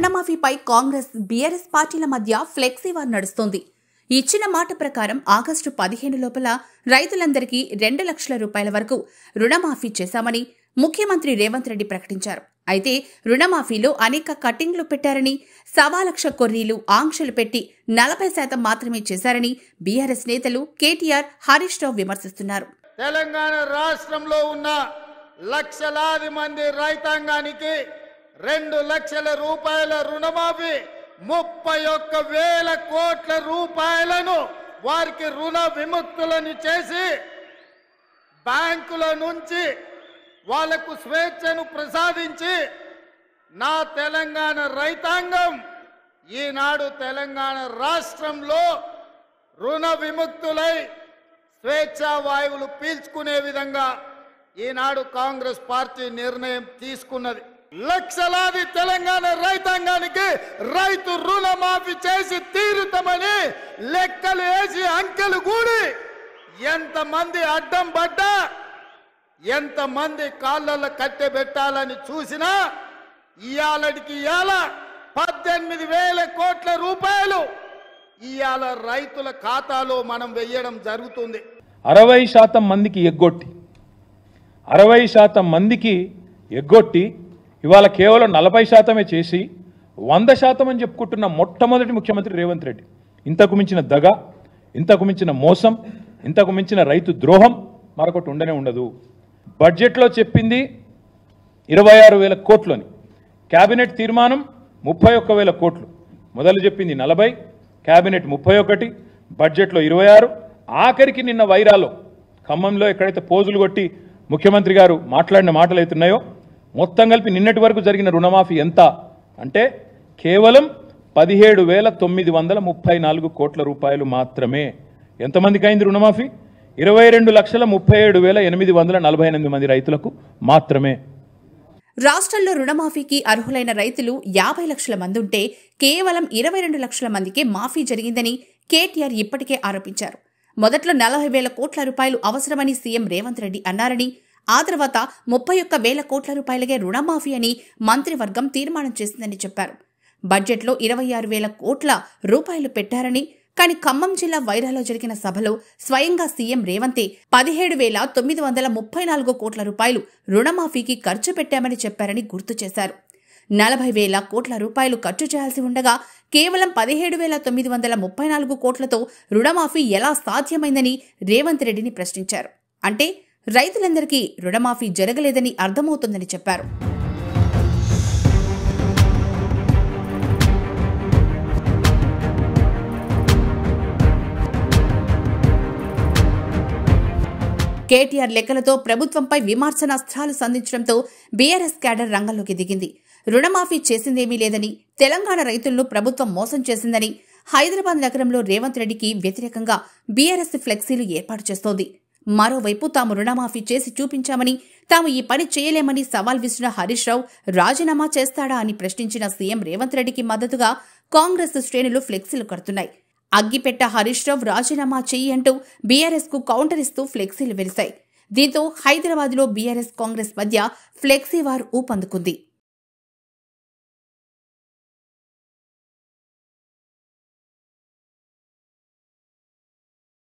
రుణమాఫీపై Congress BRS పార్టీల మధ్య flexi war నడుస్తోంది. ఇచ్చిన మాట ప్రకారం ఆగస్టు 15 లోపల రైతులందరికీ 2 లక్షల రూపాయల వరకు రుణమాఫీ చేశామని ముఖ్యమంత్రి రేవంత్ రెడ్డి ప్రకటించారు. అయితే రుణమాఫీలో అనేక కట్టింగ్లు పెట్టారని, 1.25 లక్ష కొర్రీలు ఆంక్షలు పెట్టి 40% మాత్రమే చేశారని బీఆర్ఎస్ నేతలు కేటీఆర్, హరీష్ రావు విమర్శిస్తున్నారు. తెలంగాణ రాష్ట్రంలో ఉన్న లక్షలాది మంది రైతాంగానికి 2 లక్షల రూపాయల రుణమాఫీ, 31,000 కోట్ల రూపాయలను వారికి రుణ విముక్తులను చేసి బ్యాంకుల నుంచి వాళ్లకు స్వేచ్ఛను ప్రసాదించి నా తెలంగాణ రైతాంగం ఈనాడు తెలంగాణ రాష్ట్రంలో రుణ విముక్తులై స్వేచ్ఛా వాయువులు పీల్చుకునే విధంగా ఈనాడు కాంగ్రెస్ పార్టీ నిర్ణయం తీసుకున్నది. లక్షలాది తెలంగాణ రైతాంగానికి రైతు రుణమాఫీ చేసి తీరుతామని లెక్కలు వేసి అంకెలు కూడి ఎంతమంది అడ్డం పడ్డా, ఎంతమంది కాళ్ళల్లో కట్టెబెట్టాలని చూసినా ఇయాలటికి ఇయాల 18,000 కోట్ల రూపాయలు ఇయాల రైతుల ఖాతాలో మనం వెయ్యడం జరుగుతుంది. 60% మందికి ఎగ్గొట్టి 60% మందికి ఎగ్గొట్టి ఇవాళ కేవలం 40% చేసి 100% అని చెప్పుకుంటున్న మొట్టమొదటి ముఖ్యమంత్రి రేవంత్ రెడ్డి. ఇంతకు మించిన దగ, ఇంతకు మించిన మోసం, ఇంతకు మించిన రైతు ద్రోహం మరొకటి ఉండనే ఉండదు. బడ్జెట్లో చెప్పింది 26,000 కోట్లని, క్యాబినెట్ తీర్మానం 31,000 కోట్లు, మొదలు చెప్పింది 40, క్యాబినెట్ 31, బడ్జెట్లో 26, ఆఖరికి నిన్న వైరాలో ఖమ్మంలో ఎక్కడైతే పోజులు కొట్టి ముఖ్యమంత్రి గారు మాట్లాడిన మాటలు అవుతున్నాయో మొత్తం కలిపి నిన్నటి వరకు జరిగిన రుణమాఫీ ఎంత అంటే కేవలం 17,934 కోట్ల రూపాయలు మాత్రమే. ఎంతమందికి అయింది రుణమాఫీ? 22,37,848 మంది రైతులకు మాత్రమే. రాష్ట్రంలో రుణమాఫీకి అర్హులైన రైతులు 50 లక్షల మంది ఉంటే కేవలం 22 లక్షల మందికే మాఫీ జరిగిందని కేటీఆర్ ఇప్పటికే ఆరోపించారు. మొదట్లో 40,000 కోట్ల రూపాయలు అవసరమని సీఎం రేవంత్ రెడ్డి అన్నారని, ఆ తర్వాత 31,000 కోట్ల రూపాయలకే రుణమాఫీ అని మంత్రివర్గం తీర్మానం చేసిందని చెప్పారు. బడ్జెట్లో 26,000 కోట్ల రూపాయలు పెట్టారని, కానీ ఖమ్మం జిల్లా వైరాలో జరిగిన సభలో స్వయంగా సీఎం రేవంతే 17,934 కోట్ల రూపాయలు రుణమాఫీకి ఖర్చు పెట్టామని చెప్పారని గుర్తు చేశారు. 40,000 కోట్ల రూపాయలు ఖర్చు చేయాల్సి ఉండగా కేవలం 17,934 కోట్లతో రుణమాఫీ ఎలా సాధ్యమైందని రేవంత్ రెడ్డిని ప్రశ్నించారు. అంటే రైతులందరికీ రుణమాఫీ జరగలేదని అర్థమవుతుందని చెప్పారు. కేటీఆర్ లెక్కలతో ప్రభుత్వంపై విమర్శనాస్త్రాలు సంధించడంతో బీఆర్ఎస్ క్యాడర్ రంగంలోకి దిగింది. రుణమాఫీ చేసిందేమీ లేదని, తెలంగాణ రైతులను ప్రభుత్వం మోసం చేసిందని హైదరాబాద్ నగరంలో రేవంత్ రెడ్డికి వ్యతిరేకంగా బీఆర్ఎస్ ఫ్లెక్సీలు ఏర్పాటు చేస్తోంది. మరోవైపు తాము రుణమాఫీ చేసి చూపించామని, తాము ఈ పని చేయలేమని సవాల్ విసిరిన హరీష్ రావు రాజీనామా చేస్తాడా అని ప్రశ్నించిన సీఎం రేవంత్ రెడ్డికి మద్దతుగా కాంగ్రెస్ శ్రేణులు ఫ్లెక్సీలు కడుతున్నాయి. అగ్గిపెట్ట హరీష్ రావు రాజీనామా చెయ్యి అంటూ బీఆర్ఎస్ కు కౌంటర్ ఇస్తూ ఫ్లెక్సీలు వెలిశాయి. దీంతో హైదరాబాద్లో బీఆర్ఎస్ కాంగ్రెస్ మధ్య ఫ్లెక్సీ వార్ ఊపందుకుంది.